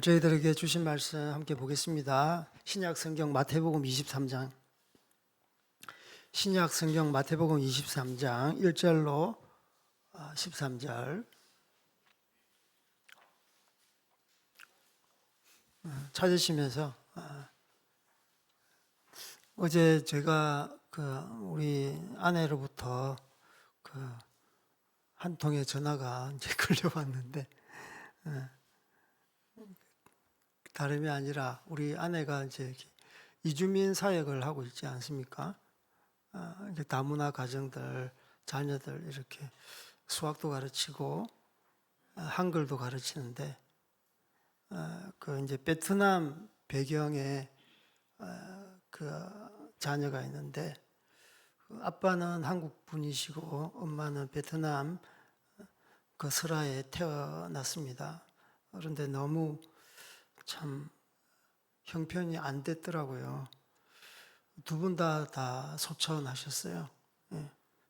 저희들에게 주신 말씀 함께 보겠습니다. 신약 성경 마태복음 23장. 신약 성경 마태복음 23장 1절로 13절. 찾으시면서 어제 제가 우리 아내로부터 한 통의 전화가 이제 걸려왔는데 다름이 아니라 우리 아내가 이제 이주민 사역을 하고 있지 않습니까? 이제 다문화 가정들, 자녀들 이렇게 수학도 가르치고 한글도 가르치는데 이제 베트남 배경의 자녀가 있는데 아빠는 한국 분이시고 엄마는 베트남 설화에 태어났습니다. 그런데 너무 참 형편이 안 됐더라고요. 두 분 다 소천하셨어요.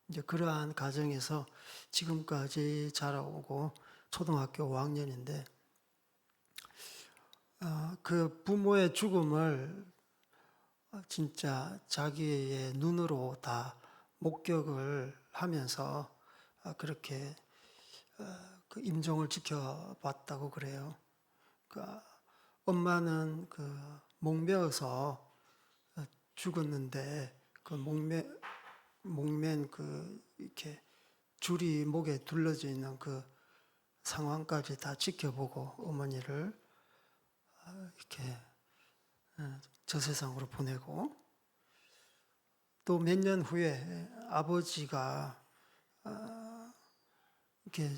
이제 그러한 가정에서 지금까지 자라오고 초등학교 5학년인데 그 부모의 죽음을 진짜 자기의 눈으로 다 목격을 하면서 그렇게 그 임종을 지켜봤다고 그래요. 엄마는 목매어서 죽었는데 목맨 이렇게 줄이 목에 둘러져 있는 그 상황까지 다 지켜보고 어머니를 이렇게 저 세상으로 보내고 또 몇 년 후에 아버지가 이렇게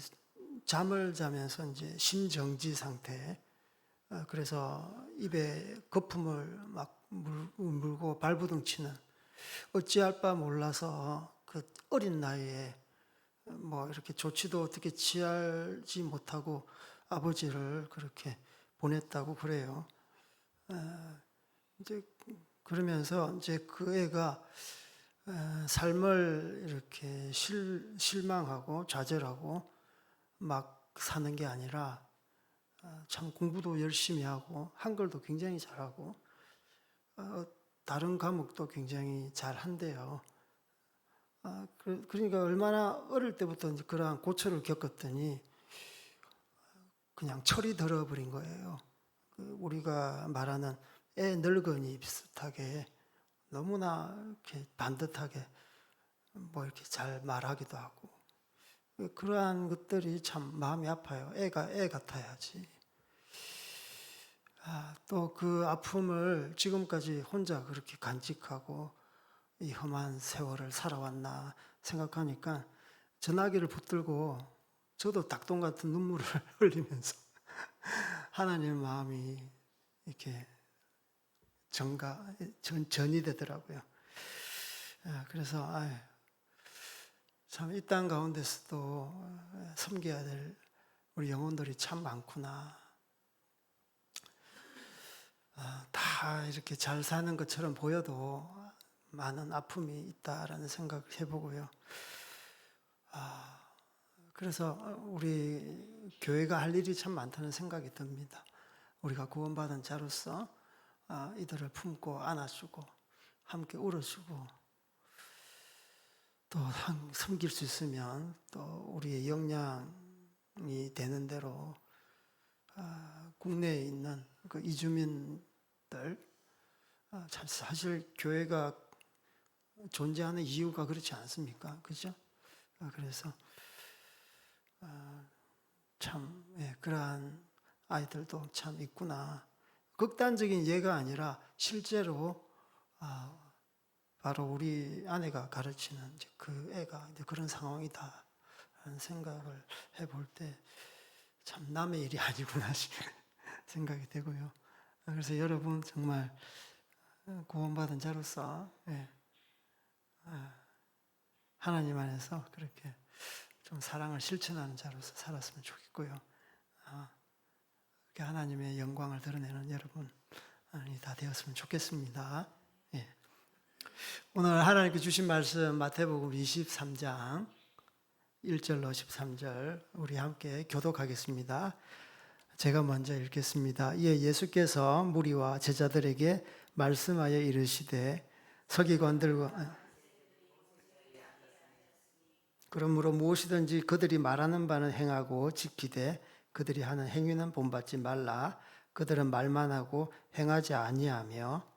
잠을 자면서 이제 심정지 상태, 그래서 입에 거품을 막 물고 발버둥 치는, 어찌할 바 몰라서 그 어린 나이에 뭐 이렇게 조치도 어떻게 취하지 못하고 아버지를 그렇게 보냈다고 그래요. 이제 그러면서 이제 그 애가 삶을 이렇게 실망하고 좌절하고 막 사는 게 아니라 참 공부도 열심히 하고 한글도 굉장히 잘하고 다른 과목도 굉장히 잘한대요. 그러니까 얼마나 어릴 때부터 이제 그러한 고초를 겪었더니 그냥 철이 들어버린 거예요. 우리가 말하는 애 늙은이 비슷하게 너무나 이렇게 반듯하게 뭐 이렇게 잘 말하기도 하고, 그러한 것들이 참 마음이 아파요. 애가 애 같아야지. 또 그 아픔을 지금까지 혼자 그렇게 간직하고 이 험한 세월을 살아왔나 생각하니까 전화기를 붙들고 저도 닭똥 같은 눈물을 흘리면서 하나님의 마음이 이렇게 전이 되더라고요. 그래서 참 이 땅 가운데서도 섬겨야 될 우리 영혼들이 참 많구나. 다 이렇게 잘 사는 것처럼 보여도 많은 아픔이 있다라는 생각을 해보고요. 그래서 우리 교회가 할 일이 참 많다는 생각이 듭니다. 우리가 구원받은 자로서 이들을 품고 안아주고 함께 울어주고 또 섬길 수 있으면 또 우리의 역량이 되는 대로 국내에 있는 그 이주민들, 사실 교회가 존재하는 이유가 그렇지 않습니까? 그죠? 그래서 참 그러한 아이들도 참 있구나. 극단적인 예가 아니라 실제로 바로 우리 아내가 가르치는 이제 그 애가 이제 그런 상황이다 라는 생각을 해볼 때 참 남의 일이 아니구나 생각이 되고요. 그래서 여러분 정말 구원받은 자로서 하나님 안에서 그렇게 좀 사랑을 실천하는 자로서 살았으면 좋겠고요. 하나님의 영광을 드러내는 여러분이 다 되었으면 좋겠습니다. 오늘 하나님께 주신 말씀 마태복음 23장 1절로 13절 우리 함께 교독하겠습니다. 제가 먼저 읽겠습니다. 이에 예수께서 무리와 제자들에게 말씀하여 이르시되 서기관들과 그러므로 무엇이든지 그들이 말하는 바는 행하고 지키되 그들이 하는 행위는 본받지 말라. 그들은 말만 하고 행하지 아니하며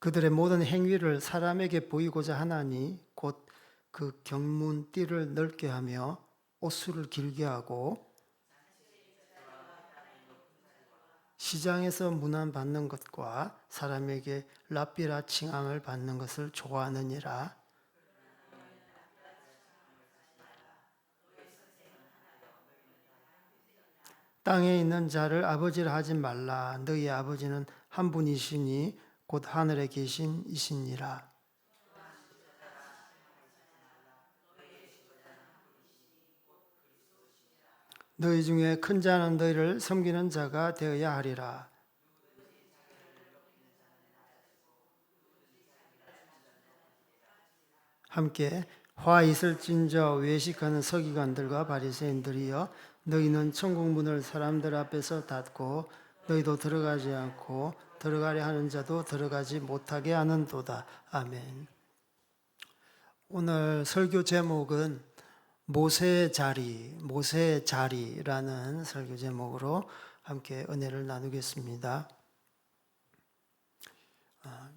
그들의 모든 행위를 사람에게 보이고자 하나니 곧 그 경문 띠를 넓게 하며 옷수를 길게 하고 시장에서 문안 받는 것과 사람에게 랍비라 칭함을 받는 것을 좋아하느니라. 땅에 있는 자를 아버지라 하지 말라. 너희 아버지는 한 분이시니 곧 하늘에 계신 이시니라. 너희 중에 큰 자는 너희를 섬기는 자가 되어야 하리라. 함께 화 있을진저 외식하는 서기관들과 바리새인들이여 너희는 천국 문을 사람들 앞에서 닫고 너희도 들어가지 않고 들어가려 하는 자도 들어가지 못하게 하는도다. 아멘. 오늘 설교 제목은 모세의 자리라는 설교 제목으로 함께 은혜를 나누겠습니다.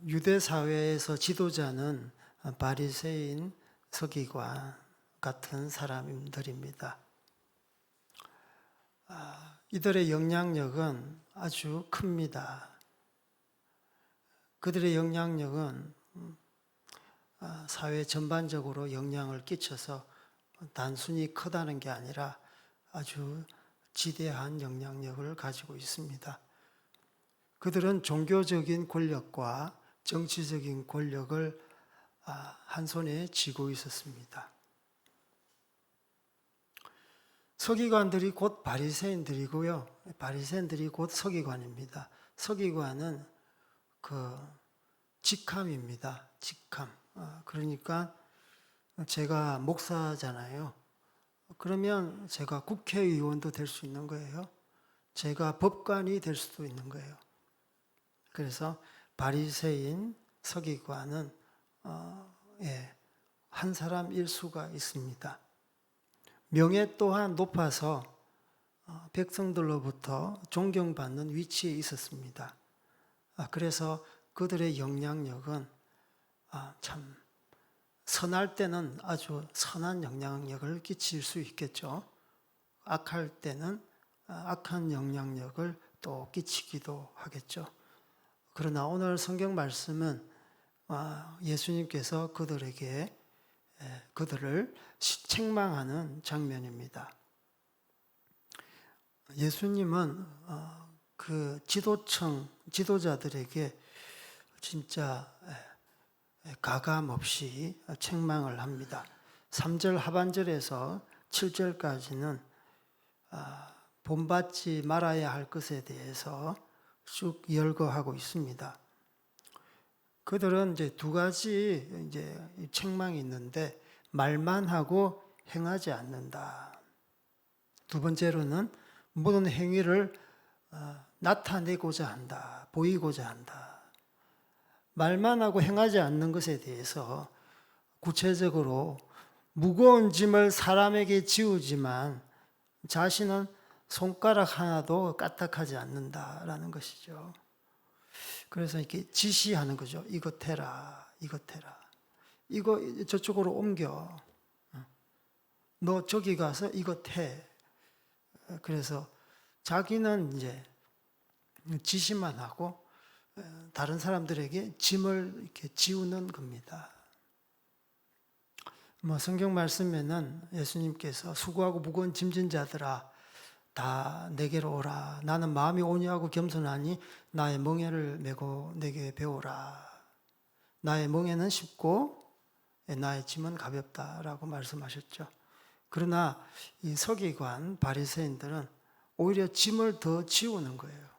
유대 사회에서 지도자는 바리새인, 서기관 같은 사람들입니다. 이들의 영향력은 아주 큽니다. 그들의 영향력은 사회 전반적으로 영향을 끼쳐서 단순히 크다는 게 아니라 아주 지대한 영향력을 가지고 있습니다. 그들은 종교적인 권력과 정치적인 권력을 한 손에 쥐고 있었습니다. 서기관들이 곧 바리새인들이고요. 바리새인들이 곧 서기관입니다. 서기관은 그 직함입니다. 직함. 그러니까 제가 목사잖아요. 그러면 제가 국회의원도 될 수 있는 거예요. 제가 법관이 될 수도 있는 거예요. 그래서 바리새인, 서기관은 한 사람일 수가 있습니다. 명예 또한 높아서 백성들로부터 존경받는 위치에 있었습니다. 그래서 그들의 영향력은 참 선할 때는 아주 선한 영향력을 끼칠 수 있겠죠. 악할 때는 악한 영향력을 또 끼치기도 하겠죠. 그러나 오늘 성경 말씀은 예수님께서 그들을 책망하는 장면입니다. 예수님은 그 지도자들에게 진짜 가감 없이 책망을 합니다. 3절 하반절에서 7절까지는 본받지 말아야 할 것에 대해서 쭉 열거하고 있습니다. 그들은 이제 두 가지 책망이 있는데 말만 하고 행하지 않는다. 두 번째로는 모든 행위를 나타내고자 한다. 보이고자 한다. 말만 하고 행하지 않는 것에 대해서 구체적으로 무거운 짐을 사람에게 지우지만 자신은 손가락 하나도 까딱하지 않는다라는 것이죠. 그래서 이렇게 지시하는 거죠. 이것 해라, 이것 해라. 이거 저쪽으로 옮겨. 너 저기 가서 이것 해. 그래서 자기는 이제 지시만 하고 다른 사람들에게 짐을 이렇게 지우는 겁니다. 성경 말씀에는 예수님께서 수고하고 무거운 짐진 자들아 다 내게로 오라. 나는 마음이 온유하고 겸손하니 나의 멍에를 메고 내게 배우라. 나의 멍에는 쉽고 나의 짐은 가볍다라고 말씀하셨죠. 그러나 이 서기관 바리새인들은 오히려 짐을 더 지우는 거예요.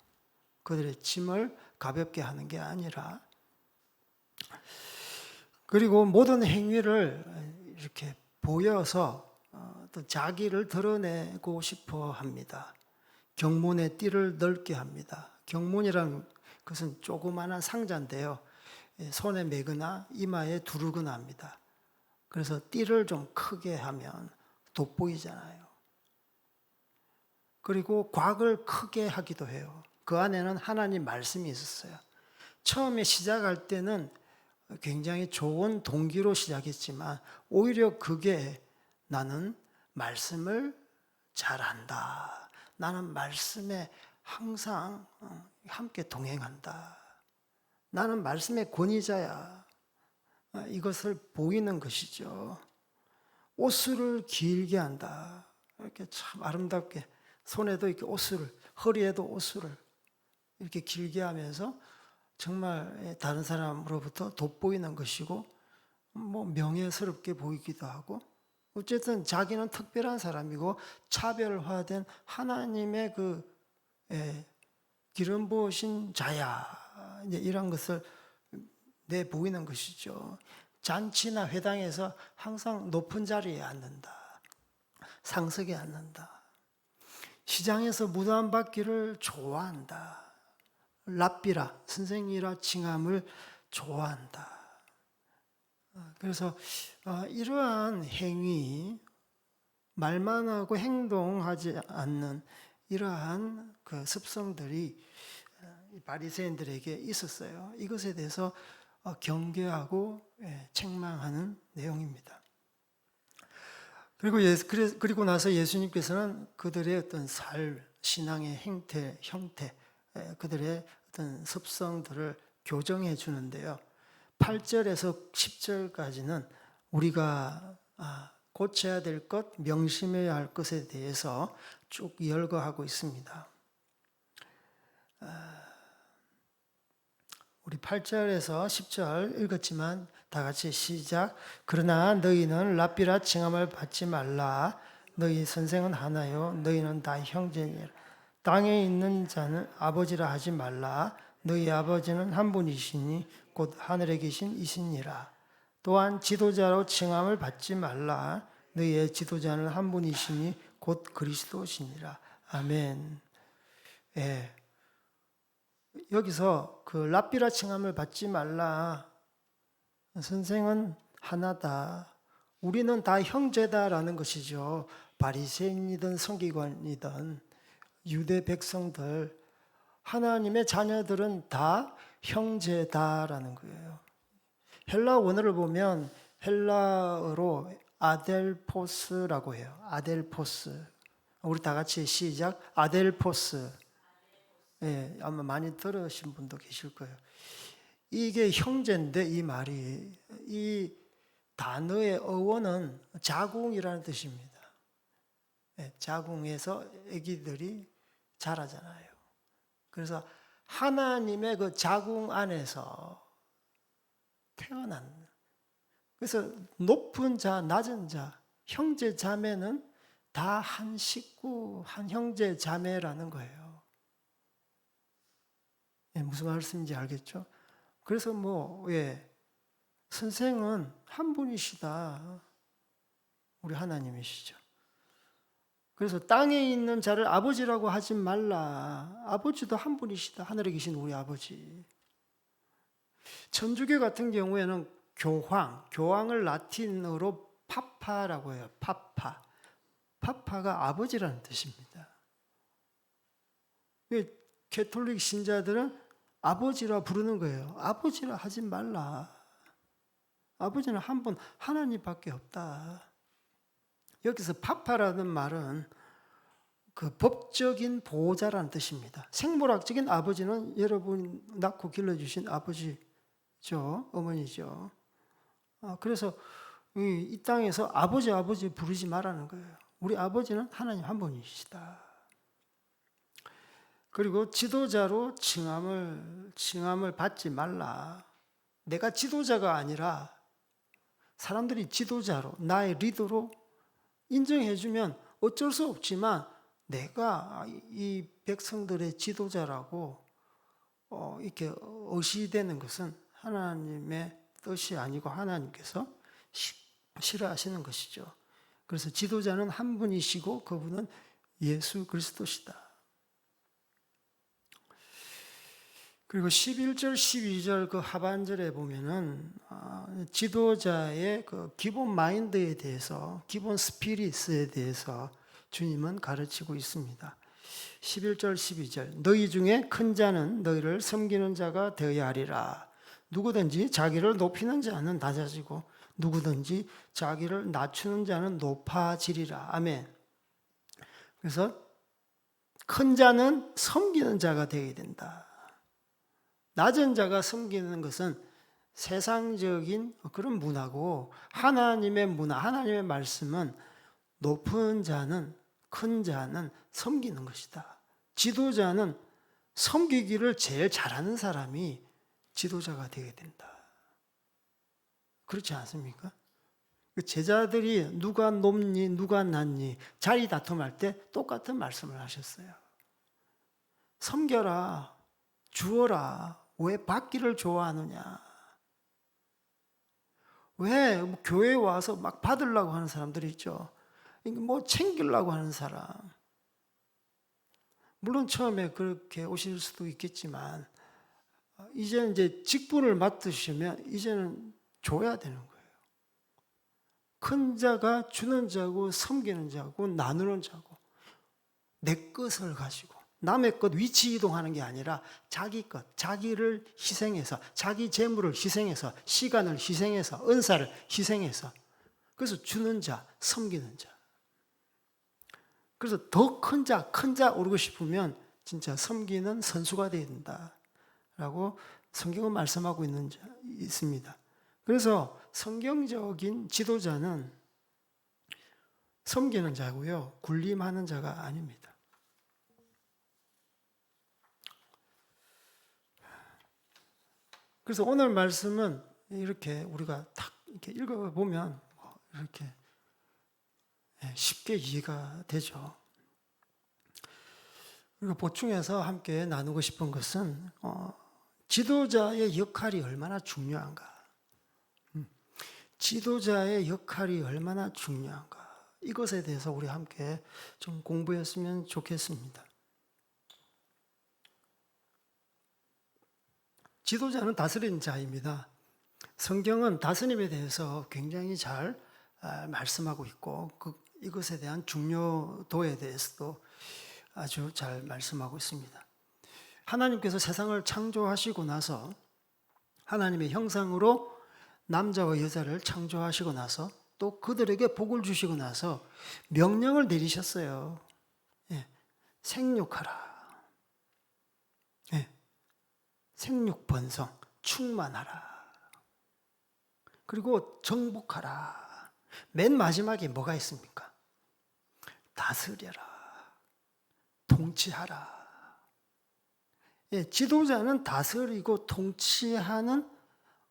그들의 짐을 가볍게 하는 게 아니라 그리고 모든 행위를 이렇게 보여서 또 자기를 드러내고 싶어 합니다. 경문의 띠를 넓게 합니다. 경문이란 것은 조그마한 상자인데요. 손에 매거나 이마에 두르거나 합니다. 그래서 띠를 좀 크게 하면 돋보이잖아요. 그리고 곽을 크게 하기도 해요. 그 안에는 하나님 말씀이 있었어요. 처음에 시작할 때는 굉장히 좋은 동기로 시작했지만 오히려 그게 나는 말씀을 잘한다. 나는 말씀에 항상 함께 동행한다. 나는 말씀의 권위자야. 이것을 보이는 것이죠. 옷술을 길게 한다. 이렇게 참 아름답게 손에도 이렇게 옷술을, 허리에도 옷술을 이렇게 길게 하면서 정말 다른 사람으로부터 돋보이는 것이고 뭐 명예스럽게 보이기도 하고 어쨌든 자기는 특별한 사람이고 차별화된 하나님의 그 기름 부으신 자야. 이제 이런 것을 내 보이는 것이죠. 잔치나 회당에서 항상 높은 자리에 앉는다. 상석에 앉는다. 시장에서 무덤 받기를 좋아한다. 랍비라, 선생이라 칭함을 좋아한다. 그래서 이러한 행위, 말만 하고 행동하지 않는 이러한 그 습성들이 바리새인들에게 있었어요. 이것에 대해서 경계하고 책망하는 내용입니다. 그리고 나서 예수님께서는 그들의 어떤 신앙의 형태, 그들의 어떤 습성들을 교정해 주는데요. 8절에서 10절까지는 우리가 고쳐야 될 것, 명심해야 할 것에 대해서 쭉 열거하고 있습니다. 우리 8절에서 10절 읽었지만 다 같이 시작. 그러나 너희는 랍비라 칭함을 받지 말라. 너희 선생은 하나요. 너희는 다 형제니라. 땅에 있는 자는 아버지라 하지 말라. 너희 아버지는 한 분이시니 곧 하늘에 계신 이시니라. 또한 지도자로 칭함을 받지 말라. 너희의 지도자는 한 분이시니 곧 그리스도시니라. 아멘. 예. 여기서 그 랍비라 칭함을 받지 말라. 선생은 하나다. 우리는 다 형제다라는 것이죠. 바리새인이든 서기관이든 유대 백성들, 하나님의 자녀들은 다 형제다라는 거예요. 헬라 원어를 보면 헬라어로 아델포스라고 해요. 아델포스. 우리 다 같이 시작. 아델포스. 예, 아마 많이 들으신 분도 계실 거예요. 이게 형제인데 이 말이, 이 단어의 어원은 자궁이라는 뜻입니다. 예, 자궁에서 아기들이 자라잖아요. 그래서 하나님의 그 자궁 안에서 태어난, 그래서 높은 자, 낮은 자, 형제 자매는 다 한 식구, 한 형제 자매라는 거예요. 예, 무슨 말씀인지 알겠죠? 그래서 선생은 한 분이시다. 우리 하나님이시죠. 그래서 땅에 있는 자를 아버지라고 하지 말라. 아버지도 한 분이시다. 하늘에 계신 우리 아버지. 천주교 같은 경우에는 교황을 라틴어로 파파라고 해요. 파파가 아버지라는 뜻입니다. 캐톨릭 신자들은 아버지라 부르는 거예요. 아버지라 하지 말라. 아버지는 한 분, 하나님밖에 없다. 여기서 파파라는 말은 그 법적인 보호자라는 뜻입니다. 생물학적인 아버지는 여러분 낳고 길러주신 아버지죠. 어머니죠. 그래서 이 땅에서 아버지 부르지 말라는 거예요. 우리 아버지는 하나님 한 분이시다. 그리고 지도자로 칭함을 받지 말라. 내가 지도자가 아니라 사람들이 지도자로, 나의 리더로 인정해주면 어쩔 수 없지만 내가 이 백성들의 지도자라고 이렇게 의시되는 것은 하나님의 뜻이 아니고 하나님께서 싫어하시는 것이죠. 그래서 지도자는 한 분이시고 그분은 예수 그리스도시다. 그리고 11절, 12절 그 하반절에 보면은 지도자의 그 기본 마인드에 대해서, 기본 스피릿에 대해서 주님은 가르치고 있습니다. 11절, 12절 너희 중에 큰 자는 너희를 섬기는 자가 되어야 하리라. 누구든지 자기를 높이는 자는 낮아지고 누구든지 자기를 낮추는 자는 높아지리라. 아멘. 그래서 큰 자는 섬기는 자가 되어야 된다. 낮은 자가 섬기는 것은 세상적인 그런 문화고, 하나님의 문화, 하나님의 말씀은 높은 자는, 큰 자는 섬기는 것이다. 지도자는 섬기기를 제일 잘하는 사람이 지도자가 되어야 된다. 그렇지 않습니까? 제자들이 누가 높니 누가 낮니 자리 다툼할 때 똑같은 말씀을 하셨어요. 섬겨라, 주어라. 왜 받기를 좋아하느냐? 왜 교회에 와서 막 받으려고 하는 사람들이 있죠. 뭐 챙기려고 하는 사람. 물론 처음에 그렇게 오실 수도 있겠지만 이제는 이제 직분을 맡으시면 이제는 줘야 되는 거예요. 큰 자가 주는 자고 섬기는 자고 나누는 자고, 내 것을 가지고 남의 것 위치 이동하는 게 아니라 자기 것, 자기를 희생해서, 자기 재물을 희생해서, 시간을 희생해서, 은사를 희생해서, 그래서 주는 자, 섬기는 자. 그래서 더 큰 자 오르고 싶으면 진짜 섬기는 선수가 되어야 된다라고 성경은 말씀하고 있습니다. 그래서 성경적인 지도자는 섬기는 자고요, 군림하는 자가 아닙니다. 그래서 오늘 말씀은 이렇게 우리가 딱 이렇게 읽어보면 이렇게 쉽게 이해가 되죠. 그리고 보충해서 함께 나누고 싶은 것은 지도자의 역할이 얼마나 중요한가. 지도자의 역할이 얼마나 중요한가. 이것에 대해서 우리 함께 좀 공부했으면 좋겠습니다. 지도자는 다스리는 자입니다. 성경은 다스림에 대해서 굉장히 잘 말씀하고 있고 이것에 대한 중요도에 대해서도 아주 잘 말씀하고 있습니다. 하나님께서 세상을 창조하시고 나서 하나님의 형상으로 남자와 여자를 창조하시고 나서 또 그들에게 복을 주시고 나서 명령을 내리셨어요. 생육하라. 생육번성, 충만하라. 그리고 정복하라. 맨 마지막에 뭐가 있습니까? 다스려라. 통치하라. 지도자는 다스리고 통치하는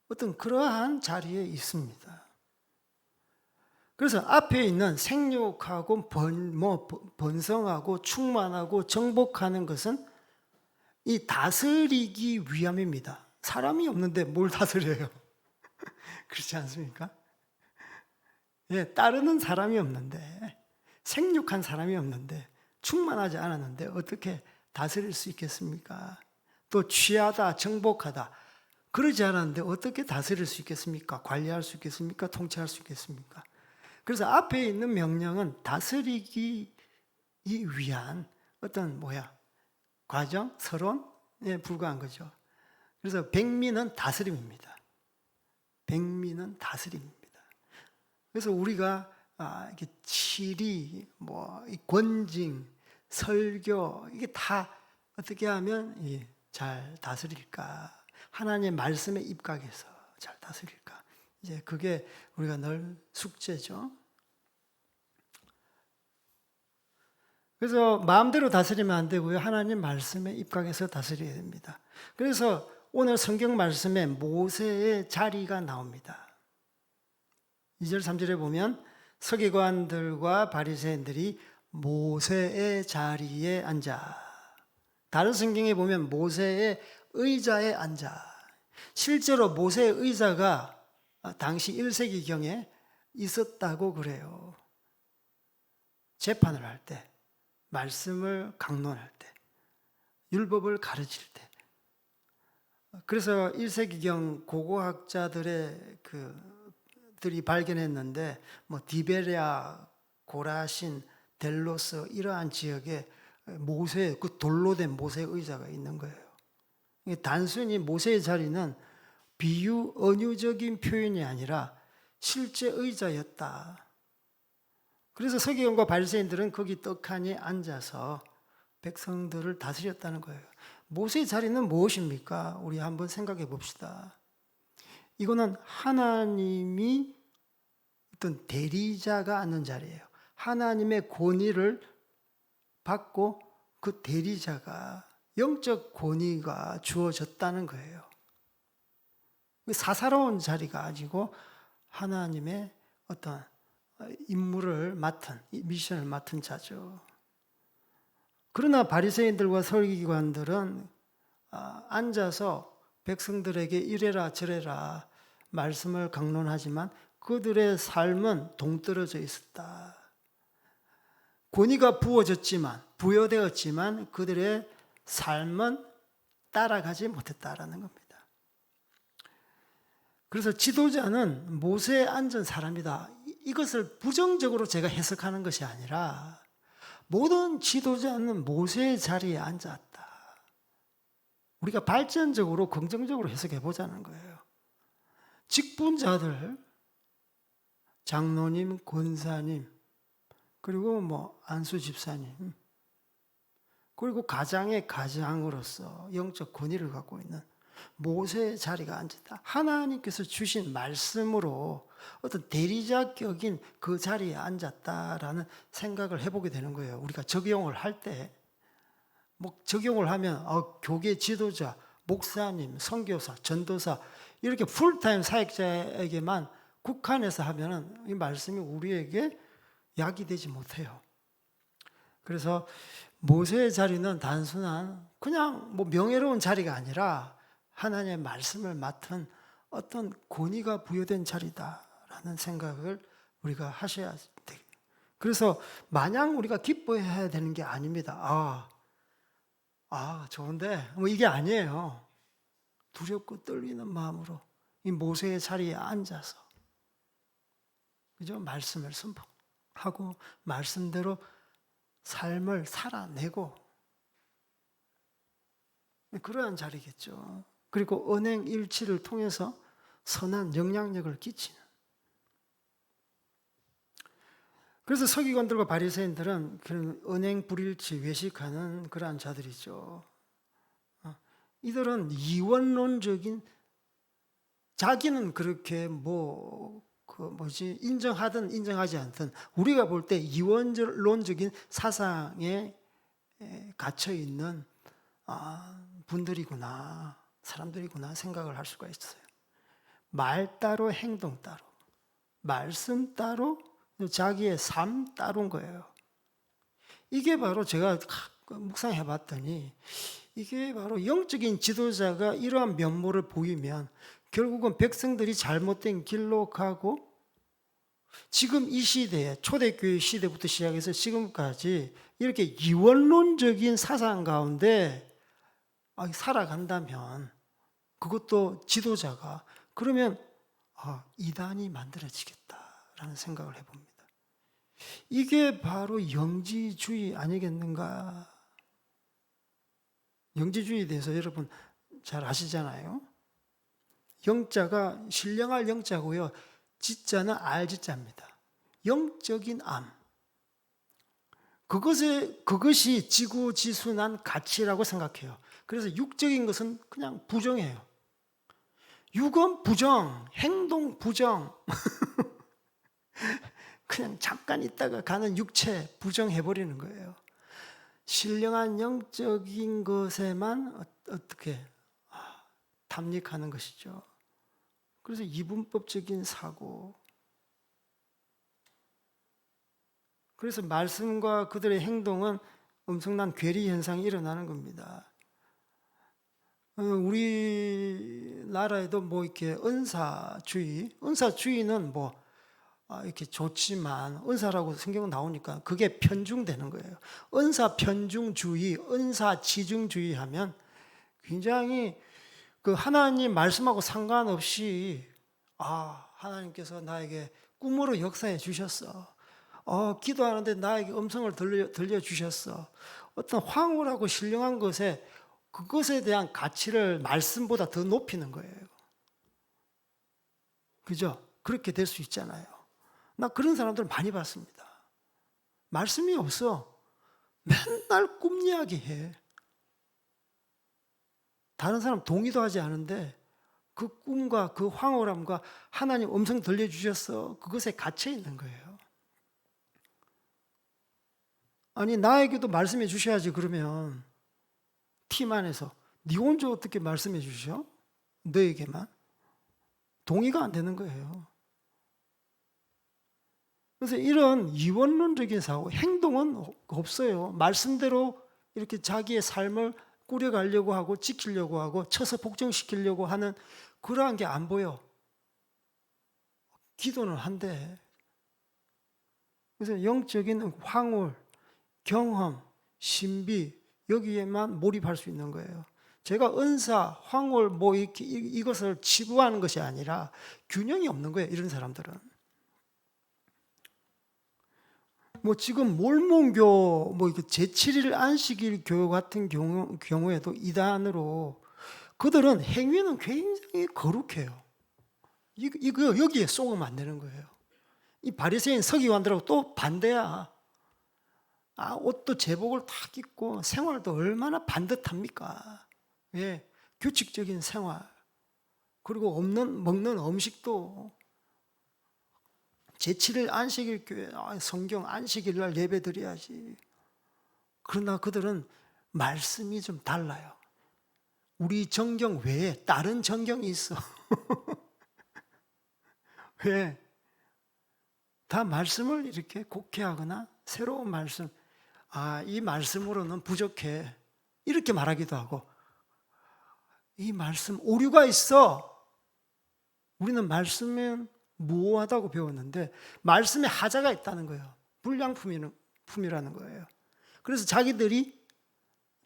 어떤 그러한 자리에 있습니다. 그래서 앞에 있는 생육하고 번성하고 충만하고 정복하는 것은 이 다스리기 위함입니다. 사람이 없는데 뭘 다스려요? 그렇지 않습니까? 따르는 사람이 없는데, 생육한 사람이 없는데, 충만하지 않았는데 어떻게 다스릴 수 있겠습니까? 또 취하다, 정복하다, 그러지 않았는데 어떻게 다스릴 수 있겠습니까? 관리할 수 있겠습니까? 통치할 수 있겠습니까? 그래서 앞에 있는 명령은 다스리기 위한 어떤 과정, 서론에 불과한 거죠. 그래서 백미는 다스림입니다. 백미는 다스림입니다. 그래서 우리가 이렇게 치리, 권징, 설교 이게 다 어떻게 하면 잘 다스릴까? 하나님의 말씀에 입각해서 잘 다스릴까? 이제 그게 우리가 늘 숙제죠. 그래서 마음대로 다스리면 안 되고요. 하나님 말씀에 입각해서 다스려야 됩니다. 그래서 오늘 성경 말씀에 모세의 자리가 나옵니다. 2절 3절에 보면 서기관들과 바리새인들이 모세의 자리에 앉아. 다른 성경에 보면 모세의 의자에 앉아. 실제로 모세의 의자가 당시 1세기경에 있었다고 그래요. 재판을 할 때, 말씀을 강론할 때, 율법을 가르칠 때. 그래서 1세기경 고고학자들의 들이 발견했는데 디베랴, 고라신, 델로스 이러한 지역에 모세, 그 돌로 된 모세 의자가 있는 거예요. 단순히 모세의 자리는 비유, 은유적인 표현이 아니라 실제 의자였다. 그래서 서기관과 바리새인들은 거기 떡하니 앉아서 백성들을 다스렸다는 거예요. 모세의 자리는 무엇입니까? 우리 한번 생각해 봅시다. 이거는 하나님이 어떤 대리자가 앉는 자리예요. 하나님의 권위를 받고 그 대리자가 영적 권위가 주어졌다는 거예요. 사사로운 자리가 아니고 하나님의 어떤 임무를 맡은, 미션을 맡은 자죠. 그러나 바리새인들과 서기관들은 앉아서 백성들에게 이래라 저래라 말씀을 강론하지만 그들의 삶은 동떨어져 있었다. 권위가 부여되었지만 그들의 삶은 따라가지 못했다라는 겁니다. 그래서 지도자는 모세에 앉은 사람이다. 이것을 부정적으로 제가 해석하는 것이 아니라 모든 지도자는 모세의 자리에 앉았다. 우리가 발전적으로 긍정적으로 해석해 보자는 거예요. 직분자들, 장로님, 권사님, 그리고 안수 집사님, 그리고 가장의 가장으로서 영적 권위를 갖고 있는 모세의 자리가 앉았다. 하나님께서 주신 말씀으로 어떤 대리자격인 그 자리에 앉았다라는 생각을 해보게 되는 거예요. 우리가 적용을 할 때, 적용을 하면 교계 지도자, 목사님, 선교사, 전도사 이렇게 풀타임 사역자에게만 국한해서 하면은 이 말씀이 우리에게 약이 되지 못해요. 그래서 모세의 자리는 단순한 그냥 명예로운 자리가 아니라 하나님의 말씀을 맡은 어떤 권위가 부여된 자리다라는 생각을 우리가 하셔야 돼요. 그래서 마냥 우리가 기뻐해야 되는 게 아닙니다. 좋은데 이게 아니에요. 두렵고 떨리는 마음으로 이 모세의 자리에 앉아서 그죠? 말씀을 선포하고 말씀대로 삶을 살아내고 그러한 자리겠죠. 그리고 언행 일치를 통해서 선한 영향력을 끼치는. 그래서 서기관들과 바리새인들은 그런 언행 불일치 외식하는 그러한 자들이죠. 이들은 이원론적인, 자기는 그렇게 인정하든 인정하지 않든 우리가 볼 때 이원론적인 사상에 갇혀 있는 분들이구나, 사람들이구나 생각을 할 수가 있어요. 말 따로 행동 따로, 말씀 따로, 자기의 삶 따로인 거예요. 이게 바로 제가 묵상해 봤더니 이게 바로 영적인 지도자가 이러한 면모를 보이면 결국은 백성들이 잘못된 길로 가고 지금 이 시대에 초대교회 시대부터 시작해서 지금까지 이렇게 이원론적인 사상 가운데 살아간다면 그것도 지도자가 그러면 이단이 만들어지겠다라는 생각을 해봅니다. 이게 바로 영지주의 아니겠는가? 영지주의에 대해서 여러분 잘 아시잖아요. 영자가 신령할 영자고요. 지자는 알지자입니다. 영적인 암. 그것이 지고지순한 가치라고 생각해요. 그래서 육적인 것은 그냥 부정해요. 육은 부정, 행동 부정. 그냥 잠깐 있다가 가는 육체 부정해버리는 거예요. 신령한 영적인 것에만 어떻게 탐닉하는 것이죠. 그래서 이분법적인 사고. 그래서 말씀과 그들의 행동은 엄청난 괴리 현상이 일어나는 겁니다. 우리나라에도 뭐 이렇게 은사주의는 뭐 이렇게 좋지만 은사라고 성경 나오니까 그게 편중되는 거예요. 은사 편중주의, 은사 지중주의 하면 굉장히 그 하나님 말씀하고 상관없이 하나님께서 나에게 꿈으로 역사해 주셨어. 기도하는데 나에게 음성을 들려주셨어. 어떤 황홀하고 신령한 것에 그것에 대한 가치를 말씀보다 더 높이는 거예요. 그죠? 그렇게 될 수 있잖아요. 나 그런 사람들 많이 봤습니다. 말씀이 없어. 맨날 꿈 이야기해. 다른 사람 동의도 하지 않은데 그 꿈과 그 황홀함과 하나님 음성 들려주셨어. 그것에 갇혀 있는 거예요. 아니 나에게도 말씀해 주셔야지. 그러면 팀 안에서 네 혼자 어떻게 말씀해 주셔? 너에게만? 동의가 안 되는 거예요. 그래서 이런 이원론적인 사고, 행동은 없어요. 말씀대로 이렇게 자기의 삶을 꾸려가려고 하고 지키려고 하고 쳐서 복종시키려고 하는 그러한 게 안 보여. 기도는 한데. 그래서 영적인 황홀, 경험, 신비 여기에만 몰입할 수 있는 거예요. 제가 은사, 황홀 뭐 이것을 치부하는 것이 아니라 균형이 없는 거예요. 이런 사람들은. 뭐 지금 몰몬교 뭐 제7일 안식일 교회 같은 경우에도 이단으로 그들은 행위는 굉장히 거룩해요. 이거 여기에 속으면 안 되는 거예요. 이 바리새인 서기관들하고 또 반대야. 옷도 제복을 탁 입고 생활도 얼마나 반듯합니까? 예, 규칙적인 생활. 그리고 먹는 음식도 제7일 안식일 교회, 성경 안식일 날 예배 드려야지. 그러나 그들은 말씀이 좀 달라요. 우리 정경 외에 다른 정경이 있어. 왜? 다 말씀을 이렇게 곡해하거나 새로운 말씀, 이 말씀으로는 부족해. 이렇게 말하기도 하고, 이 말씀 오류가 있어. 우리는 말씀은 무오하다고 배웠는데 말씀에 하자가 있다는 거예요. 불량품이라는 거예요. 그래서 자기들이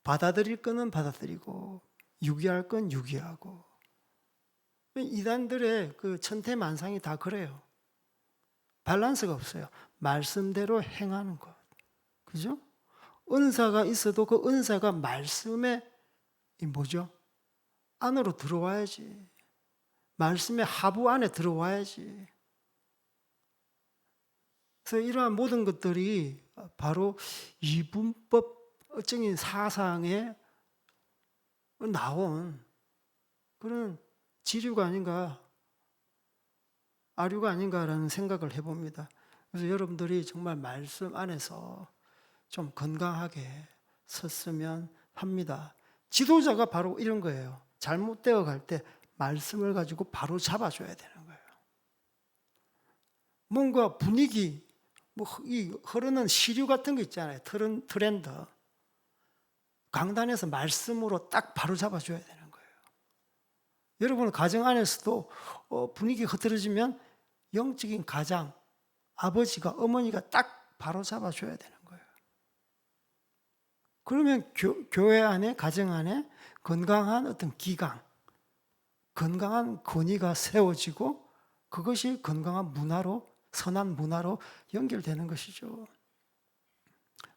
받아들일 거는 받아들이고 유기할 건 유기하고. 이단들의 그 천태만상이 다 그래요. 밸런스가 없어요. 말씀대로 행하는 것. 그죠? 은사가 있어도 그 은사가 말씀의 뭐죠? 안으로 들어와야지. 말씀의 하부 안에 들어와야지. 그래서 이러한 모든 것들이 바로 이분법적인 사상에 나온 그런 지류가 아닌가, 아류가 아닌가라는 생각을 해봅니다. 그래서 여러분들이 정말 말씀 안에서 좀 건강하게 섰으면 합니다. 지도자가 바로 이런 거예요. 잘못되어 갈 때 말씀을 가지고 바로 잡아줘야 되는 거예요. 뭔가 분위기, 이 흐르는 시류 같은 거 있잖아요. 트렌드. 강단에서 말씀으로 딱 바로 잡아줘야 되는 거예요. 여러분 가정 안에서도 분위기가 흐트러지면 영적인 가장, 아버지가, 어머니가 딱 바로 잡아줘야 되는 거예요. 그러면 교회 안에, 가정 안에 건강한 어떤 기강, 건강한 권위가 세워지고 그것이 건강한 문화로, 선한 문화로 연결되는 것이죠.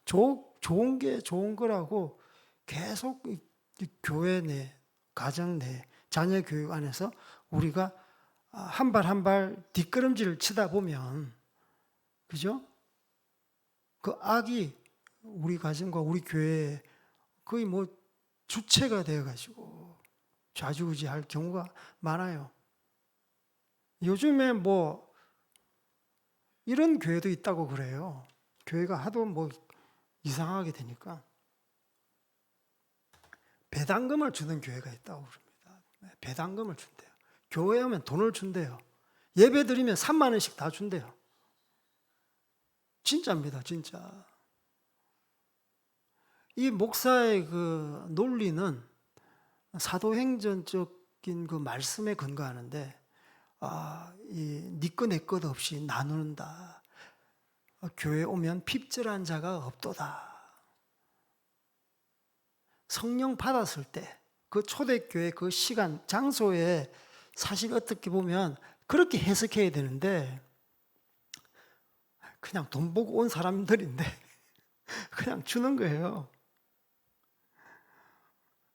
좋은 게 좋은 거라고 계속 교회 내, 가정 내, 자녀 교육 안에서 우리가 한 발 한 발 뒷걸음질을 치다 보면, 그죠? 그 악이 우리 가정과 우리 교회에 거의 뭐 주체가 되어가지고 좌지우지할 경우가 많아요. 요즘에 뭐 이런 교회도 있다고 그래요. 교회가 하도 뭐 이상하게 되니까 배당금을 주는 교회가 있다고 그럽니다. 배당금을 준대요. 교회 오면 돈을 준대요. 예배 드리면 3만 원씩 다 준대요. 진짜입니다, 진짜. 이 목사의 그 논리는 사도행전적인 그 말씀에 근거하는데, 니꺼 내 것 없이 나누는다. 교회 오면 핍절한 자가 없도다. 성령 받았을 때 그 초대교회 그 시간, 장소에 사실 어떻게 보면 그렇게 해석해야 되는데, 그냥 돈 보고 온 사람들인데 그냥 주는 거예요.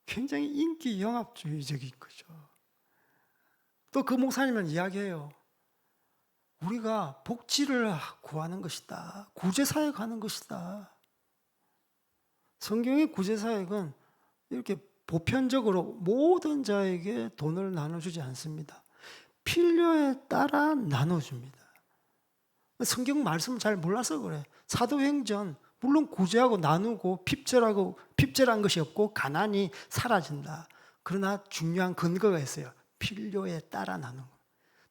굉장히 인기 영합주의적인 거죠. 또 그 목사님은 이야기해요. 우리가 복지를 구하는 것이다. 구제사역하는 것이다. 성경의 구제사역은 이렇게 보편적으로 모든 자에게 돈을 나눠주지 않습니다. 필요에 따라 나눠줍니다. 성경 말씀을 잘 몰라서 그래. 사도행전 물론 구제하고 나누고 핍절한 것이 없고 가난이 사라진다. 그러나 중요한 근거가 있어요. 필요에 따라 나누는 거.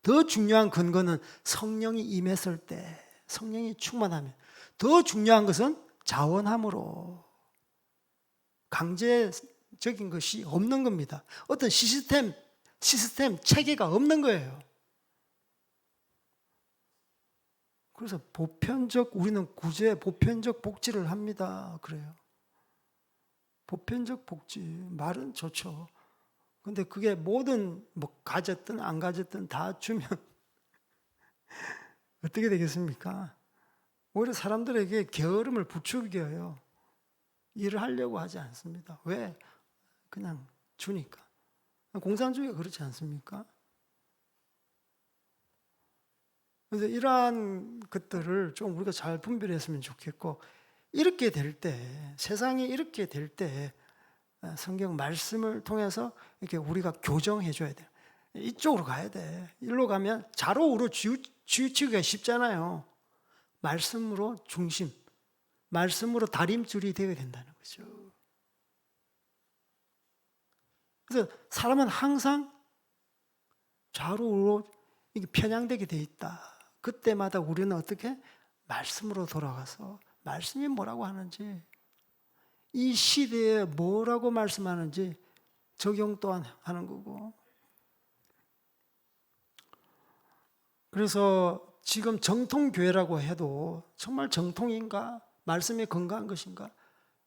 더 중요한 근거는 성령이 임했을 때, 성령이 충만하면. 더 중요한 것은 자원함으로. 강제적인 것이 없는 겁니다. 어떤 시스템, 체계가 없는 거예요. 그래서 우리는 보편적 복지를 합니다. 그래요. 보편적 복지, 말은 좋죠. 근데 그게 모든, 가졌든 안 가졌든 다 주면 어떻게 되겠습니까? 오히려 사람들에게 게으름을 부추겨요. 일을 하려고 하지 않습니다. 왜? 그냥 주니까. 공산주의가 그렇지 않습니까? 그래서 이러한 것들을 좀 우리가 잘 분별했으면 좋겠고, 이렇게 될 때, 세상이 이렇게 될 때, 성경 말씀을 통해서 이렇게 우리가 교정해줘야 돼요. 이쪽으로 가야 돼. 일로 가면 좌로우로 치우치기가 쉽잖아요. 말씀으로 중심, 말씀으로 다림줄이 되어야 된다는 거죠. 그래서 사람은 항상 좌로우로 편향되게 돼 있다. 그때마다 우리는 어떻게? 말씀으로 돌아가서 말씀이 뭐라고 하는지, 이 시대에 뭐라고 말씀하는지 적용 또한 하는 거고. 그래서 지금 정통교회라고 해도 정말 정통인가? 말씀에 건강한 것인가?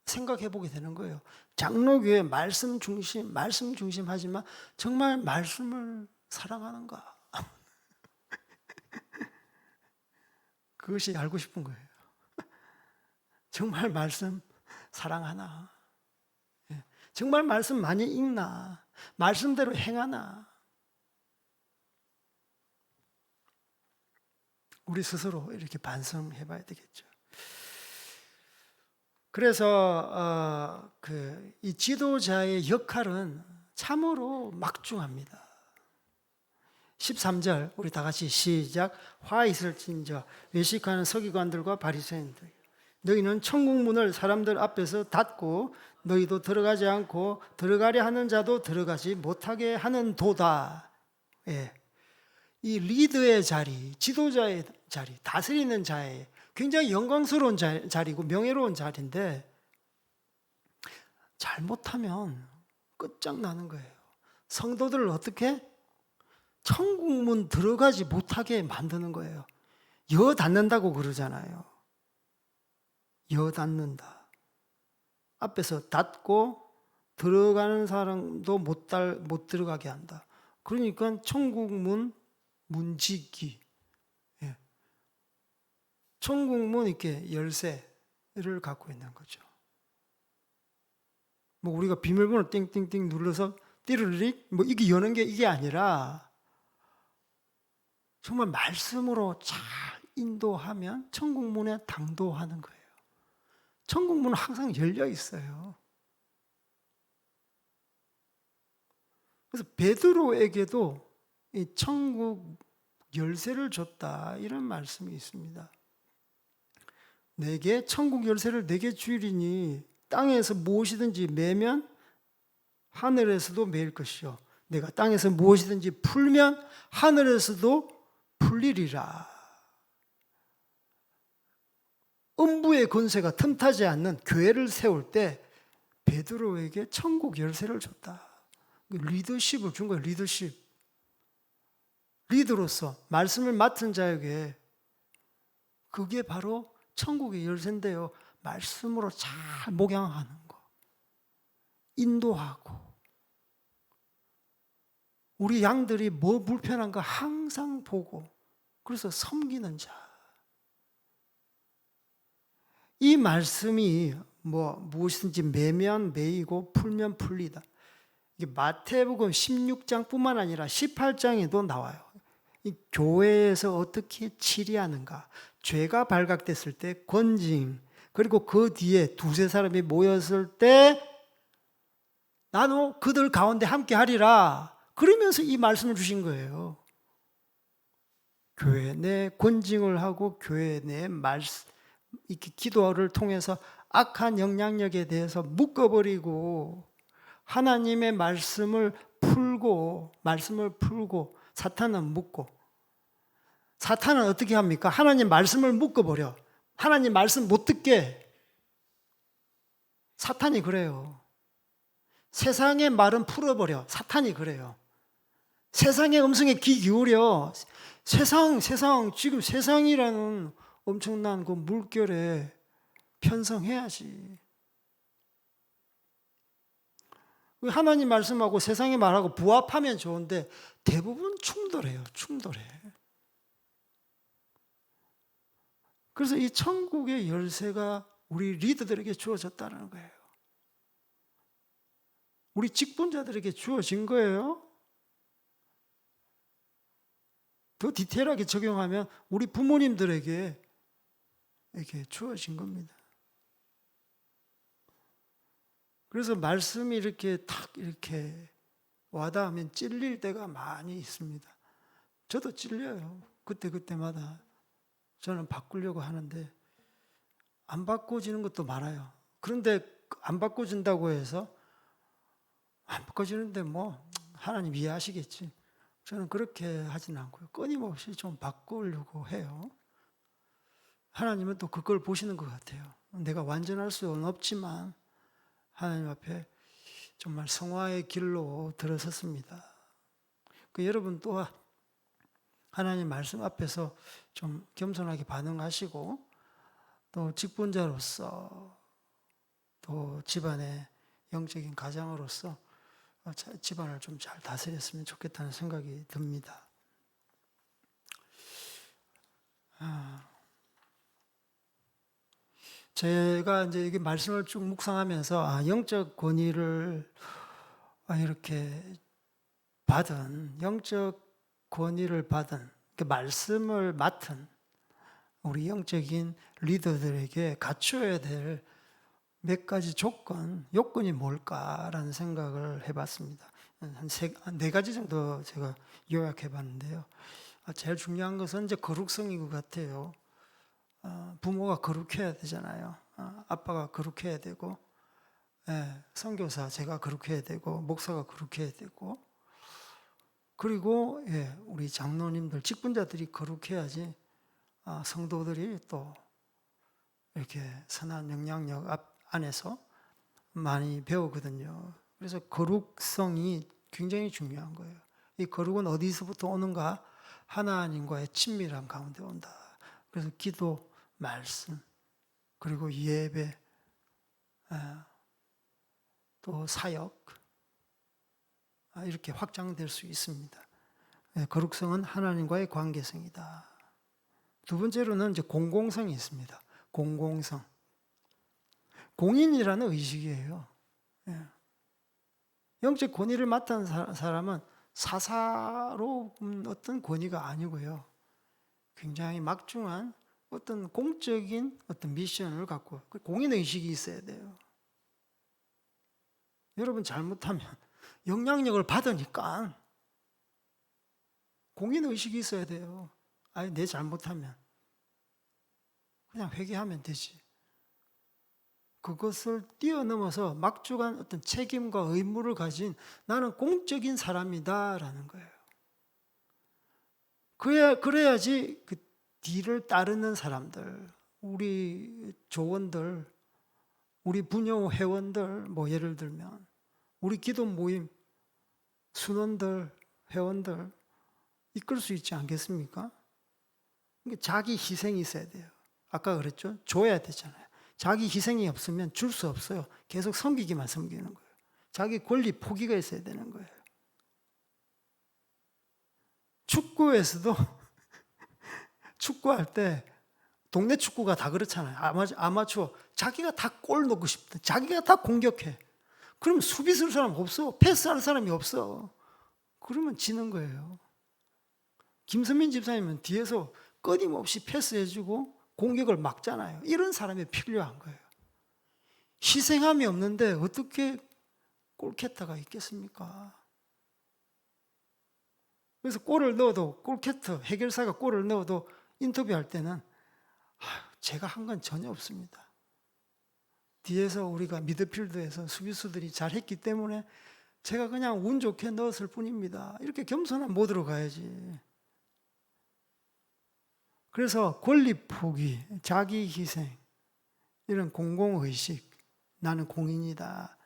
생각해 보게 되는 거예요. 장로교회 말씀 중심 하지만 정말 말씀을 사랑하는가? 그것이 알고 싶은 거예요. 정말 말씀 사랑하나? 정말 말씀 많이 읽나? 말씀대로 행하나? 우리 스스로 이렇게 반성해 봐야 되겠죠. 그래서 이 지도자의 역할은 참으로 막중합니다. 13절 우리 다 같이 시작. 화 있을진저 외식하는 서기관들과 바리새인들, 너희는 천국 문을 사람들 앞에서 닫고 너희도 들어가지 않고 들어가려 하는 자도 들어가지 못하게 하는 도다. 예. 이 리더의 자리, 지도자의 자리, 다스리는 자의 굉장히 영광스러운 자리고 명예로운 자리인데 잘못하면 끝장나는 거예요. 성도들을 어떻게? 천국문 들어가지 못하게 만드는 거예요. 여 닫는다고 그러잖아요. 여 닫는다. 앞에서 닫고 들어가는 사람도 못 들어가게 한다. 그러니까 천국문 문지기. 예. 천국문 이렇게 열쇠를 갖고 있는 거죠. 우리가 비밀번호 띵띵띵 눌러서 띠르릭 이게 여는 게 이게 아니라 정말 말씀으로 잘 인도하면 천국문에 당도하는 거예요. 천국문은 항상 열려 있어요. 그래서 베드로에게도 이 천국 열쇠를 줬다, 이런 말씀이 있습니다. 내게 천국 열쇠를 내게 주리니 땅에서 무엇이든지 매면 하늘에서도 매일 것이요, 내가 땅에서 무엇이든지 풀면 하늘에서도 풀리리라. 음부의 권세가 틈타지 않는 교회를 세울 때 베드로에게 천국 열쇠를 줬다. 리더십을 준 거예요. 리더십. 리더로서 말씀을 맡은 자에게 그게 바로 천국의 열쇠인데요. 말씀으로 잘 목양하는 거. 인도하고. 우리 양들이 뭐 불편한가 항상 보고 그래서 섬기는 자. 이 말씀이 무엇이든지 매면 매이고 풀면 풀리다. 이게 마태복음 16장뿐만 아니라 18장에도 나와요. 이 교회에서 어떻게 치리하는가. 죄가 발각됐을 때 권징, 그리고 그 뒤에 두세 사람이 모였을 때 나도 그들 가운데 함께 하리라. 그러면서 이 말씀을 주신 거예요. 교회 내 권징을 하고 교회 내 말씀, 이렇게 기도를 통해서 악한 영향력에 대해서 묶어버리고 하나님의 말씀을 풀고 사탄은 묶고. 사탄은 어떻게 합니까? 하나님 말씀을 묶어버려. 하나님 말씀 못 듣게. 사탄이 그래요. 세상의 말은 풀어버려. 사탄이 그래요. 세상의 음성에 귀 기울여. 세상 지금 세상이라는 엄청난 그 물결에 편성해야지. 하나님 말씀하고 세상의 말하고 부합하면 좋은데 대부분 충돌해요. 충돌해. 그래서 이 천국의 열쇠가 우리 리더들에게 주어졌다는 거예요. 우리 직분자들에게 주어진 거예요. 더 디테일하게 적용하면 우리 부모님들에게 이렇게 주어진 겁니다. 그래서 말씀이 이렇게 이렇게 와닿으면 찔릴 때가 많이 있습니다. 저도 찔려요. 그때마다 저는 바꾸려고 하는데 안 바꿔지는 것도 많아요. 그런데 안 바꿔진다고 해서 안 바꿔지는데 하나님 이해하시겠지. 저는 그렇게 하진 않고요. 끊임없이 좀 바꾸려고 해요. 하나님은 또 그걸 보시는 것 같아요. 내가 완전할 수는 없지만 하나님 앞에 정말 성화의 길로 들어섰습니다. 여러분 또 하나님 말씀 앞에서 좀 겸손하게 반응하시고 또 직분자로서 또 집안의 영적인 가장으로서 집안을 좀 잘 다스렸으면 좋겠다는 생각이 듭니다. 제가 이제 이게 말씀을 쭉 묵상하면서 영적 권위를 이렇게 받은 영적 권위를 받은 말씀을 맡은 우리 영적인 리더들에게 갖춰야 될 몇 가지 요건이 뭘까라는 생각을 해봤습니다. 한 네 가지 정도 제가 요약해봤는데요. 제일 중요한 것은 이제 거룩성인 것 같아요. 부모가 거룩해야 되잖아요. 아빠가 거룩해야 되고, 선교사 제가 거룩해야 되고, 목사가 거룩해야 되고, 그리고 우리 장로님들, 직분자들이 거룩해야지 성도들이 또 이렇게 선한 영향력 안에서 많이 배우거든요. 그래서 거룩성이 굉장히 중요한 거예요. 이 거룩은 어디서부터 오는가? 하나님과의 친밀함 가운데 온다. 그래서 기도, 말씀, 그리고 예배, 또 사역 이렇게 확장될 수 있습니다. 거룩성은 하나님과의 관계성이다. 두 번째로는 이제 공공성이 있습니다. 공공성. 공인이라는 의식이에요. 영적 권위를 맡은 사람은 사사로운 어떤 권위가 아니고요. 굉장히 막중한 어떤 공적인 어떤 미션을 갖고 공인의식이 있어야 돼요. 여러분 잘못하면 영향력을 받으니까 공인의식이 있어야 돼요. 내 잘못하면 그냥 회개하면 되지. 그것을 뛰어넘어서 막중한 어떤 책임과 의무를 가진 나는 공적인 사람이다라는 거예요. 그래야지 그 뒤를 따르는 사람들, 우리 조원들, 우리 부녀 회원들, 예를 들면 우리 기도 모임, 순원들, 회원들 이끌 수 있지 않겠습니까? 그러니까 자기 희생이 있어야 돼요. 아까 그랬죠? 줘야 되잖아요. 자기 희생이 없으면 줄 수 없어요. 계속 섬기기만 섬기는 거예요. 자기 권리 포기가 있어야 되는 거예요. 축구에서도 축구할 때 동네 축구가 다 그렇잖아요. 아마추어 자기가 다 골 넣고 싶다. 자기가 다 공격해. 그러면 수비 쓸 사람 없어. 패스할 사람이 없어. 그러면 지는 거예요. 김선민 집사님은 뒤에서 끊임없이 패스해주고 공격을 막잖아요. 이런 사람이 필요한 거예요. 희생함이 없는데 어떻게 골키터가 있겠습니까? 그래서 골을 넣어도 골키터, 해결사가 골을 넣어도 인터뷰할 때는 제가 한 건 전혀 없습니다. 뒤에서 우리가 미드필드에서 수비수들이 잘했기 때문에 제가 그냥 운 좋게 넣었을 뿐입니다. 이렇게 겸손한 모드로 가야지. 그래서 권리 포기, 자기 희생, 이런 공공의식, 나는 공인이다.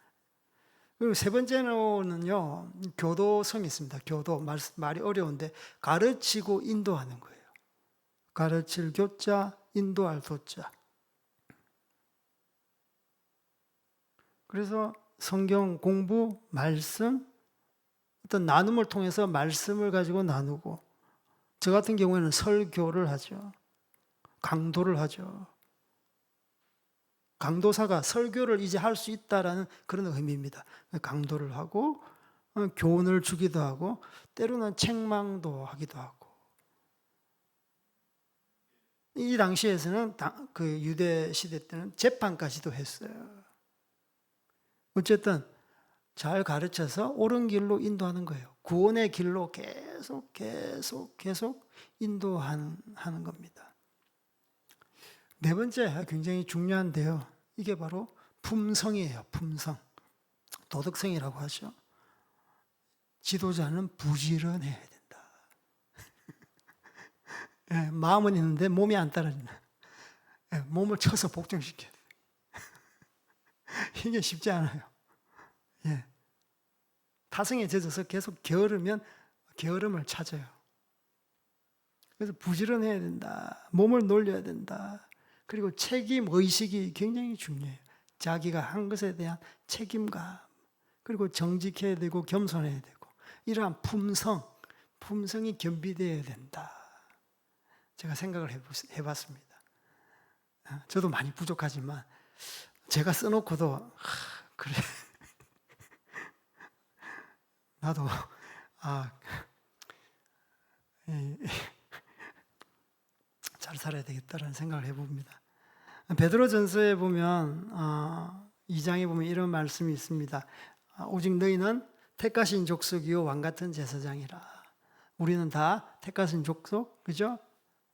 그리고 세 번째로는요, 교도성이 있습니다. 교도, 말이 어려운데 가르치고 인도하는 거예요. 가르칠 교자, 인도할 도자. 그래서 성경 공부, 말씀, 어떤 나눔을 통해서 말씀을 가지고 나누고, 저 같은 경우에는 설교를 하죠. 강도를 하죠. 강도사가 설교를 이제 할 수 있다라는 그런 의미입니다. 강도를 하고 교훈을 주기도 하고 때로는 책망도 하기도 하고. 이 당시에서는 그 유대 시대 때는 재판까지도 했어요. 어쨌든 잘 가르쳐서 옳은 길로 인도하는 거예요. 구원의 길로 계속 인도하는 겁니다. 네 번째 굉장히 중요한데요. 이게 바로 품성이에요. 품성. 도덕성이라고 하죠. 지도자는 부지런해야 된다. 예, 마음은 있는데 몸이 안 따라지네. 예, 몸을 쳐서 복종시켜야 돼. 이게 쉽지 않아요. 예. 타성에 젖어서 계속 게으르면 게으름을 찾아요. 그래서 부지런해야 된다. 몸을 놀려야 된다. 그리고 책임 의식이 굉장히 중요해요. 자기가 한 것에 대한 책임감, 그리고 정직해야 되고 겸손해야 되고, 이러한 품성이 겸비되어야 된다. 제가 생각을 해봤습니다. 저도 많이 부족하지만 제가 써놓고도 그래 나도 잘 살아야 되겠다라는 생각을 해봅니다. 베드로전서에 보면 2장에 보면 이런 말씀이 있습니다. 오직 너희는 택하신 족속이요 왕같은 제사장이라. 우리는 다 택하신 족속, 그죠?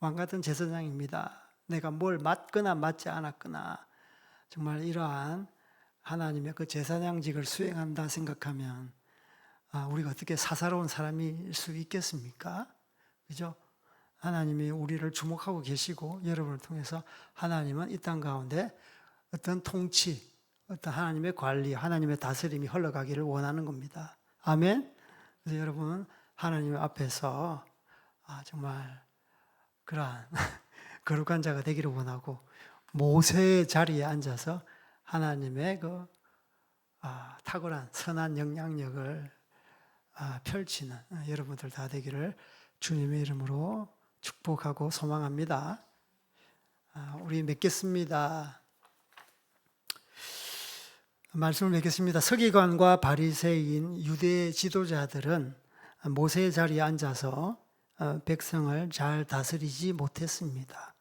왕같은 제사장입니다. 내가 뭘 맡거나 맡지 않았거나 정말 이러한 하나님의 그 제사장직을 수행한다 생각하면 우리가 어떻게 사사로운 사람일 수 있겠습니까? 그죠? 하나님이 우리를 주목하고 계시고 여러분을 통해서 하나님은 이 땅 가운데 어떤 통치, 어떤 하나님의 관리, 하나님의 다스림이 흘러가기를 원하는 겁니다. 아멘? 그래서 여러분 하나님 앞에서 정말 그러한 거룩한 자가 되기를 원하고 모세의 자리에 앉아서 하나님의 그 탁월한 선한 영향력을 펼치는 여러분들 다 되기를 주님의 이름으로 축복하고 소망합니다. 우리 맺겠습니다. 말씀을 맺겠습니다. 서기관과 바리새인 유대 지도자들은 모세의 자리에 앉아서 백성을 잘 다스리지 못했습니다.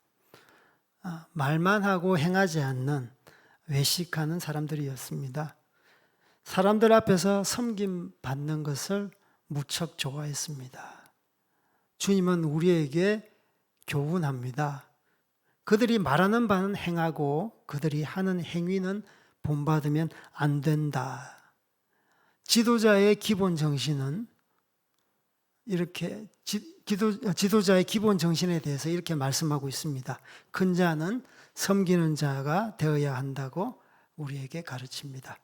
말만 하고 행하지 않는 외식하는 사람들이었습니다. 사람들 앞에서 섬김 받는 것을 무척 좋아했습니다. 주님은 우리에게 교훈합니다. 그들이 말하는 바는 행하고 그들이 하는 행위는 본받으면 안 된다. 지도자의 기본 정신은 이렇게 지도자의 기본 정신에 대해서 이렇게 말씀하고 있습니다. 큰 자는 섬기는 자가 되어야 한다고 우리에게 가르칩니다.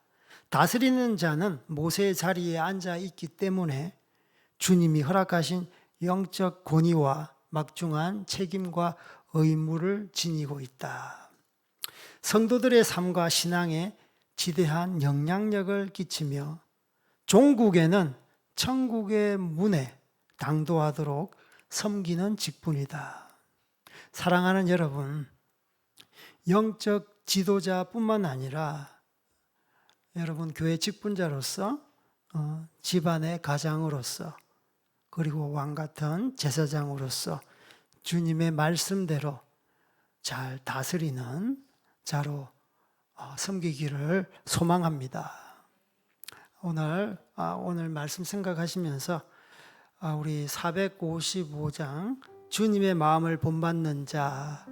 다스리는 자는 모세의 자리에 앉아 있기 때문에 주님이 허락하신 영적 권위와 막중한 책임과 의무를 지니고 있다. 성도들의 삶과 신앙에 지대한 영향력을 끼치며 종국에는 천국의 문에 당도하도록 섬기는 직분이다. 사랑하는 여러분, 영적 지도자뿐만 아니라 여러분 교회 직분자로서 집안의 가장으로서 그리고 왕같은 제사장으로서 주님의 말씀대로 잘 다스리는 자로 섬기기를 소망합니다. 오늘 말씀 생각하시면서 우리 455장 주님의 마음을 본받는 자,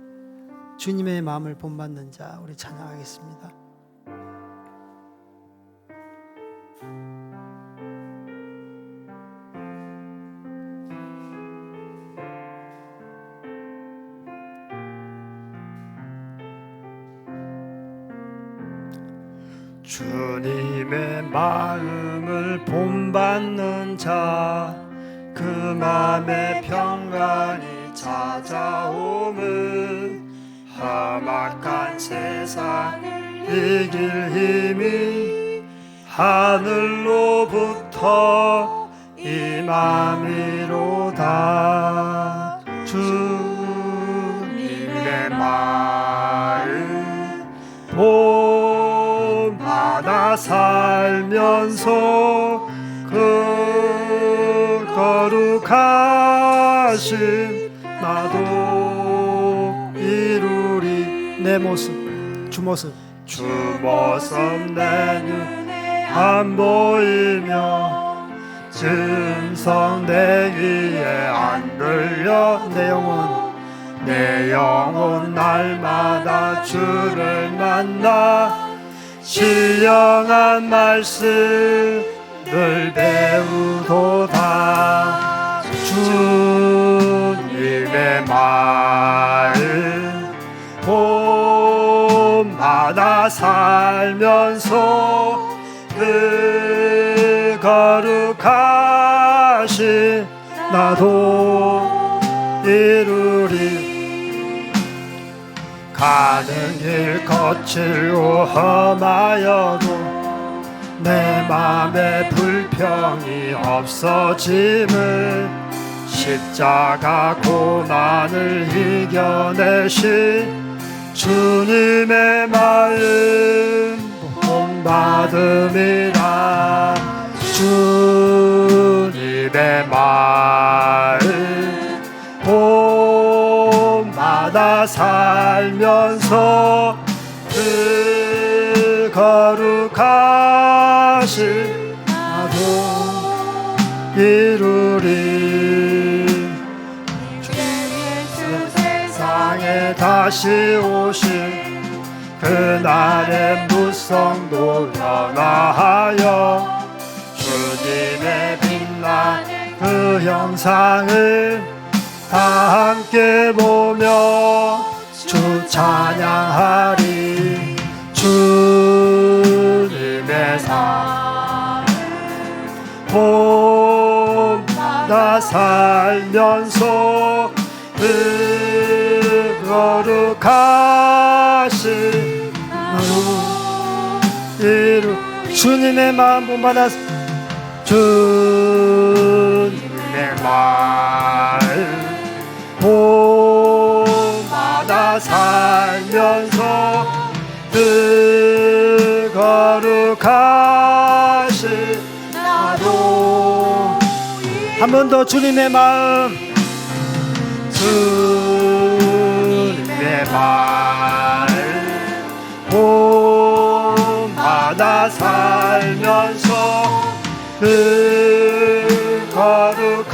주님의 마음을 본받는 자 우리 찬양하겠습니다. 주님의 마음을 본받는 자, 그 마음에 평강이 찾아오면 험악한 세상을 이길 힘이 하늘로부터 임함이로다. 주님의 마음 본받아 살면서 그 거룩하신 나도 이루리. 내 모습, 주 모습, 주 모습 내 눈에 안 보이며 음성 내 귀에 안 들려 내 영혼 날마다 주를 만나 신령한 말씀을 배우도다. 주님의 마음 본받아 살면서 그 거룩하신 나도 이루리. 가는 길 거칠고 험하여도 내 맘에 불평이 없어짐을 십자가 고난을 이겨내신 주님의 마음 본받음이라. 주님의 마음 본받아 살면서 그 거룩하신 나도 이루리. 주 예수 세상에 다시 오신 그날의 무성도 변화하여 주님의 빛나는 그 형상을 다 함께 보며 주 찬양하리. 주님의 삶 본받아 살면서 그 거룩하신 나로 이루. 주님의 마음 본받아 주님의 마음 본받아 살면서 그 거룩하신 나도. 한 번 더 주님의 마음, 주님의 마음 본받아 살면서 그 거룩하신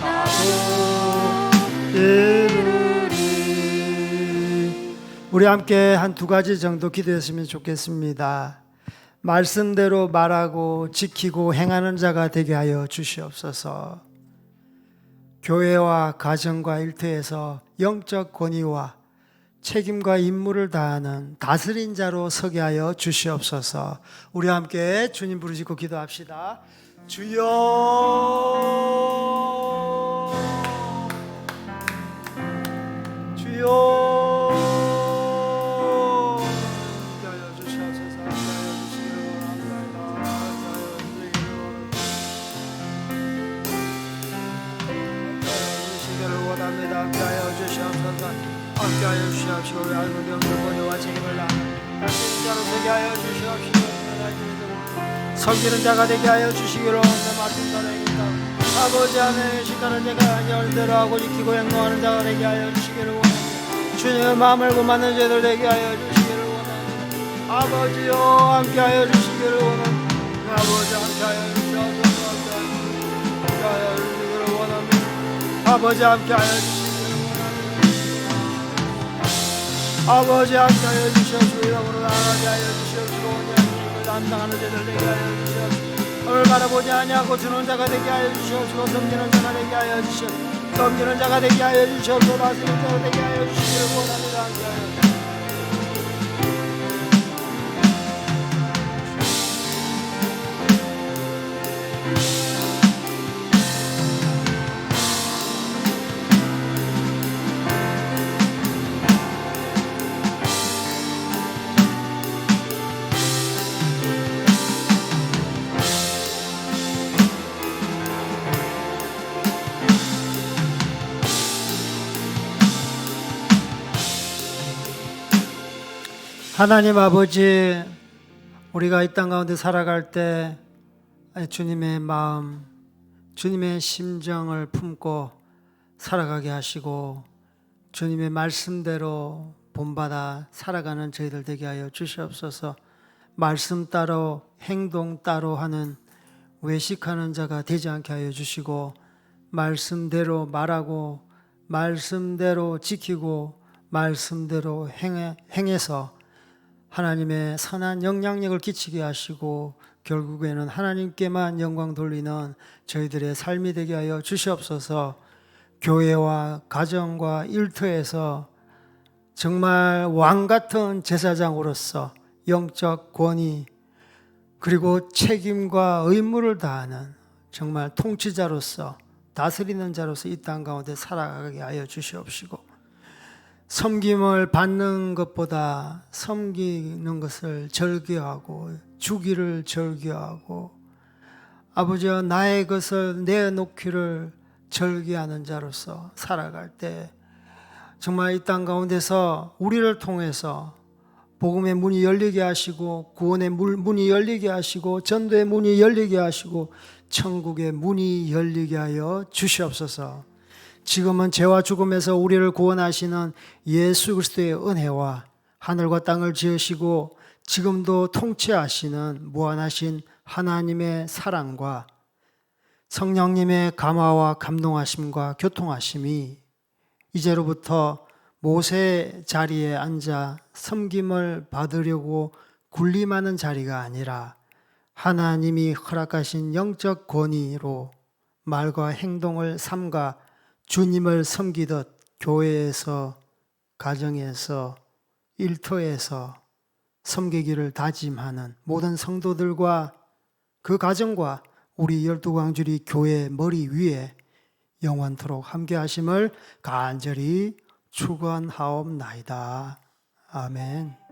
나도 이루리. 우리 함께 한 두 가지 정도 기도했으면 좋겠습니다. 말씀대로 말하고 지키고 행하는 자가 되게 하여 주시옵소서. 교회와 가정과 일터에서 영적 권위와 책임과 임무를 다하는 다스린 자로 서게 하여 주시옵소서. 우리 함께 주님 부르짖고 기도합시다. 주여, 주여, 함께하여 주시옵소서. 함께하여 주시기를 원합니다. 함께하여 주시옵소서. 함께하여 주시옵시고 우리 알고 병들 권유와 책임을 다하는 다스린 자로 서게 하여 주시옵시고 섬기는 자가 되게 하여 주시기로 내 말씀 전해입니다. 아버지 하나님의 시간을 내가 열대로 하고 지키고 행동하는 자가 되게 하여 주시기를 원합니다. 주님의 마음을 구하는 자들 되게 하여 주시기를 원합니다. 아버지여 함께하여 주시기를 원합니다. 아버지 함께하여 주시옵소서. 함께하여 주시기를 원합니다. 아버지 함께하여 주시기를 아버지 함께하여 주시옵시고 이름으로 나아가게 하여 주시옵시고 원하는 담당하는 자들 되게 하여 주시옵시고 오늘 바라보지 아니하고 주는 자가 되게 하여 주시옵시고 섬기는 자가 되게 하여 주시옵시고 섬기는 자가 되게 하여 주시옵시고 다스리는 자가 되게 하여 주시기를 원합니다. 함께하여 주시옵시고 하나님 아버지, 우리가 이 땅 가운데 살아갈 때 주님의 마음, 주님의 심정을 품고 살아가게 하시고 주님의 말씀대로 본받아 살아가는 저희들 되게 하여 주시옵소서. 말씀 따로 행동 따로 하는 외식하는 자가 되지 않게 하여 주시고 말씀대로 말하고 말씀대로 지키고 말씀대로 행해서 하나님의 선한 영향력을 끼치게 하시고 결국에는 하나님께만 영광 돌리는 저희들의 삶이 되게 하여 주시옵소서. 교회와 가정과 일터에서 정말 왕같은 제사장으로서 영적 권위 그리고 책임과 의무를 다하는 정말 통치자로서 다스리는 자로서 이 땅 가운데 살아가게 하여 주시옵시고 섬김을 받는 것보다 섬기는 것을 절개하고 주기를 절개하고 아버지와 나의 것을 내놓기를 절개하는 자로서 살아갈 때 정말 이 땅 가운데서 우리를 통해서 복음의 문이 열리게 하시고 구원의 문이 열리게 하시고 전도의 문이 열리게 하시고 천국의 문이 열리게 하여 주시옵소서. 지금은 죄와 죽음에서 우리를 구원하시는 예수 그리스도의 은혜와 하늘과 땅을 지으시고 지금도 통치하시는 무한하신 하나님의 사랑과 성령님의 감화와 감동하심과 교통하심이 이제로부터 모세 자리에 앉아 섬김을 받으려고 군림하는 자리가 아니라 하나님이 허락하신 영적 권위로 말과 행동을 삼가 주님을 섬기듯 교회에서 가정에서 일터에서 섬기기를 다짐하는 모든 성도들과 그 가정과 우리 12광주리 교회 머리 위에 영원토록 함께 하심을 간절히 축원하옵나이다. 아멘.